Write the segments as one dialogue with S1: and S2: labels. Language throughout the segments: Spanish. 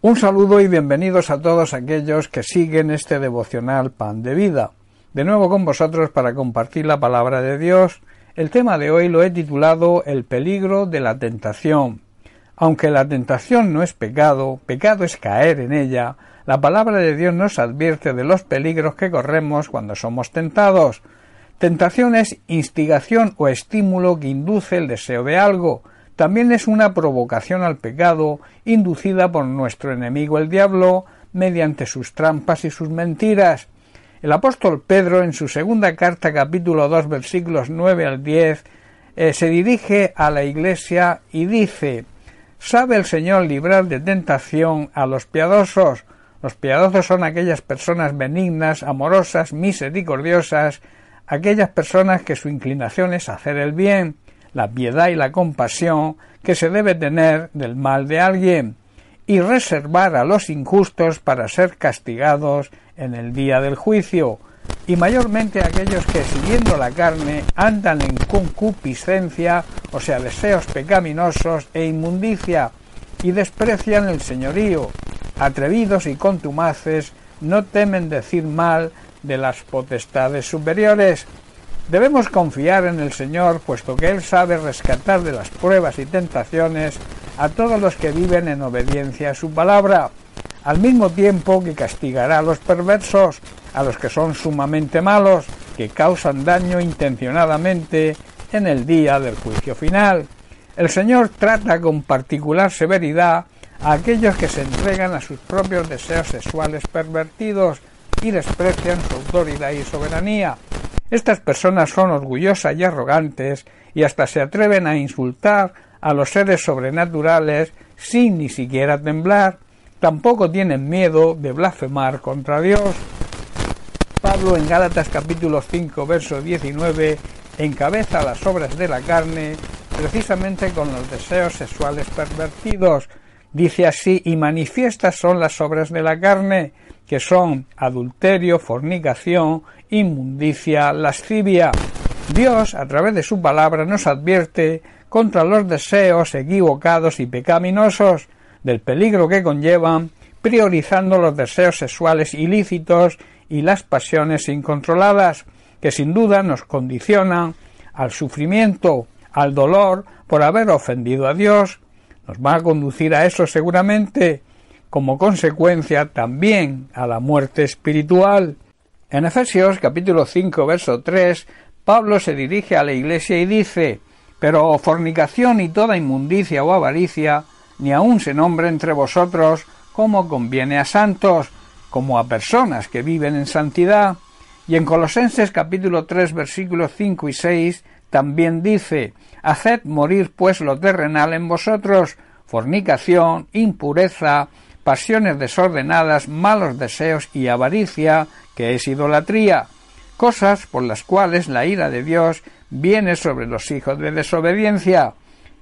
S1: Un saludo y bienvenidos a todos aquellos que siguen este devocional Pan de Vida. De nuevo con vosotros para compartir la palabra de Dios. El tema de hoy lo he titulado El peligro de la tentación. Aunque la tentación no es pecado, pecado es caer en ella, la palabra de Dios nos advierte de los peligros que corremos cuando somos tentados. Tentación es instigación o estímulo que induce el deseo de algo. También es una provocación al pecado inducida por nuestro enemigo el diablo mediante sus trampas y sus mentiras. El apóstol Pedro en su segunda carta capítulo 2 versículos 9 al 10 se dirige a la iglesia y dice: «Sabe el Señor librar de tentación a los piadosos». Los piadosos son aquellas personas benignas, amorosas, misericordiosas, aquellas personas que su inclinación es hacer el bien, la piedad y la compasión que se debe tener del mal de alguien, y reservar a los injustos para ser castigados en el día del juicio, y mayormente aquellos que, siguiendo la carne, andan en concupiscencia, o sea, deseos pecaminosos e inmundicia, y desprecian el señorío, atrevidos y contumaces, no temen decir mal de las potestades superiores. Debemos confiar en el Señor, puesto que Él sabe rescatar de las pruebas y tentaciones a todos los que viven en obediencia a su palabra, al mismo tiempo que castigará a los perversos, a los que son sumamente malos, que causan daño intencionadamente en el día del juicio final. El Señor trata con particular severidad a aquellos que se entregan a sus propios deseos sexuales pervertidos y desprecian su autoridad y soberanía. Estas personas son orgullosas y arrogantes y hasta se atreven a insultar a los seres sobrenaturales sin ni siquiera temblar. Tampoco tienen miedo de blasfemar contra Dios. Pablo en Gálatas capítulo 5 verso 19 encabeza las obras de la carne precisamente con los deseos sexuales pervertidos. Dice así: «Y manifiestas son las obras de la carne, que son adulterio, fornicación, inmundicia, lascivia». Dios, a través de su palabra, nos advierte contra los deseos equivocados y pecaminosos, del peligro que conllevan, priorizando los deseos sexuales ilícitos y las pasiones incontroladas, que sin duda nos condicionan al sufrimiento, al dolor por haber ofendido a Dios. Nos va a conducir a eso seguramente, como consecuencia también a la muerte espiritual. En Efesios capítulo 5 verso 3, Pablo se dirige a la iglesia y dice: «Pero fornicación y toda inmundicia o avaricia, ni aun se nombre entre vosotros como conviene a santos, como a personas que viven en santidad». Y en Colosenses capítulo 3 versículos 5 y 6 también dice: «Haced morir pues lo terrenal en vosotros, fornicación, impureza, pasiones desordenadas, malos deseos y avaricia, que es idolatría, cosas por las cuales la ira de Dios viene sobre los hijos de desobediencia».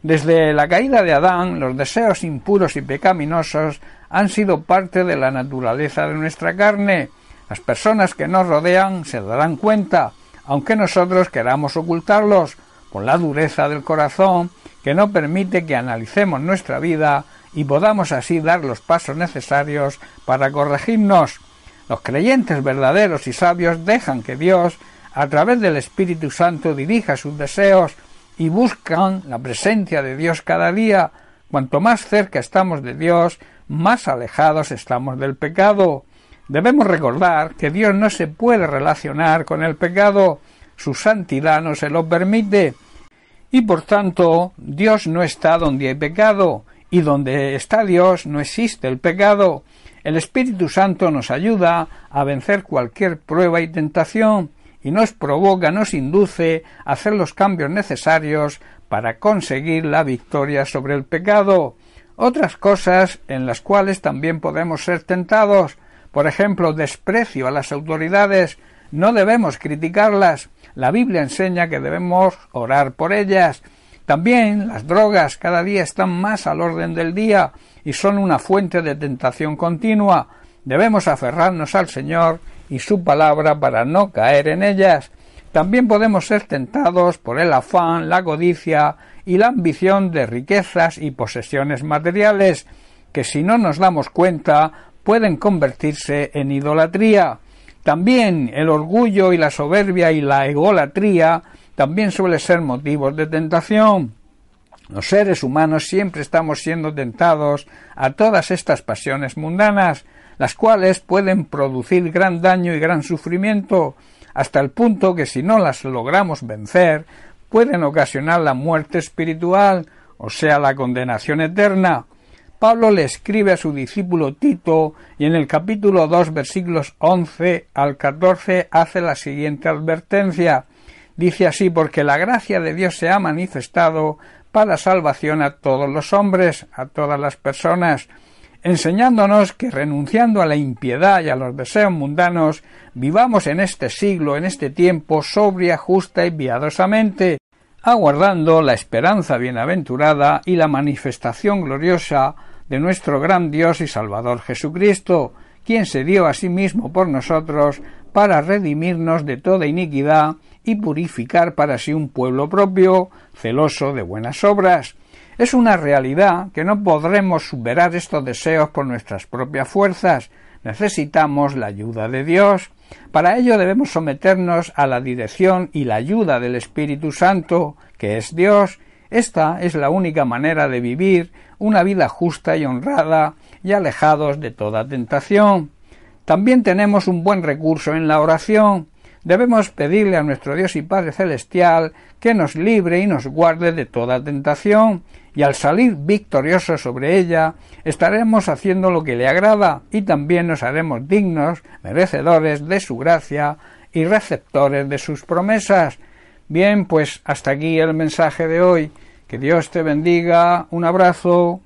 S1: Desde la caída de Adán, los deseos impuros y pecaminosos han sido parte de la naturaleza de nuestra carne. Las personas que nos rodean se darán cuenta, aunque nosotros queramos ocultarlos, por la dureza del corazón que no permite que analicemos nuestra vida y podamos así dar los pasos necesarios para corregirnos. Los creyentes verdaderos y sabios dejan que Dios, a través del Espíritu Santo, dirija sus deseos y buscan la presencia de Dios cada día. Cuanto más cerca estamos de Dios, más alejados estamos del pecado. Debemos recordar que Dios no se puede relacionar con el pecado, su santidad no se lo permite, y por tanto Dios no está donde hay pecado, y donde está Dios no existe el pecado. El Espíritu Santo nos ayuda a vencer cualquier prueba y tentación, y nos provoca, nos induce a hacer los cambios necesarios para conseguir la victoria sobre el pecado. Otras cosas en las cuales también podemos ser tentados, por ejemplo, desprecio a las autoridades, no debemos criticarlas. La Biblia enseña que debemos orar por ellas. También las drogas cada día están más al orden del día y son una fuente de tentación continua. Debemos aferrarnos al Señor y su palabra para no caer en ellas. También podemos ser tentados por el afán, la codicia y la ambición de riquezas y posesiones materiales. que si no nos damos cuenta pueden convertirse en idolatría. También el orgullo y la soberbia y la egolatría también suelen ser motivos de tentación. Los seres humanos siempre estamos siendo tentados a todas estas pasiones mundanas, las cuales pueden producir gran daño y gran sufrimiento, hasta el punto que si no las logramos vencer, pueden ocasionar la muerte espiritual, o sea, la condenación eterna. Pablo le escribe a su discípulo Tito y en el capítulo 2, versículos 11 al 14 hace la siguiente advertencia. Dice así: porque la gracia de Dios se ha manifestado para salvación a todos los hombres, a todas las personas, enseñándonos que renunciando a la impiedad y a los deseos mundanos, vivamos en este siglo, en este tiempo, sobria, justa y piadosamente, aguardando la esperanza bienaventurada y la manifestación gloriosa de nuestro gran Dios y Salvador Jesucristo, quien se dio a sí mismo por nosotros para redimirnos de toda iniquidad y purificar para sí un pueblo propio, celoso de buenas obras. Es una realidad que no podremos superar estos deseos por nuestras propias fuerzas. Necesitamos la ayuda de Dios. Para ello debemos someternos a la dirección y la ayuda del Espíritu Santo, que es Dios. Esta es la única manera de vivir una vida justa y honrada y alejados de toda tentación. También tenemos un buen recurso en la oración. Debemos pedirle a nuestro Dios y Padre Celestial que nos libre y nos guarde de toda tentación, y al salir victoriosos sobre ella, estaremos haciendo lo que le agrada y también nos haremos dignos, merecedores de su gracia y receptores de sus promesas. Bien, pues hasta aquí el mensaje de hoy. Que Dios te bendiga. Un abrazo.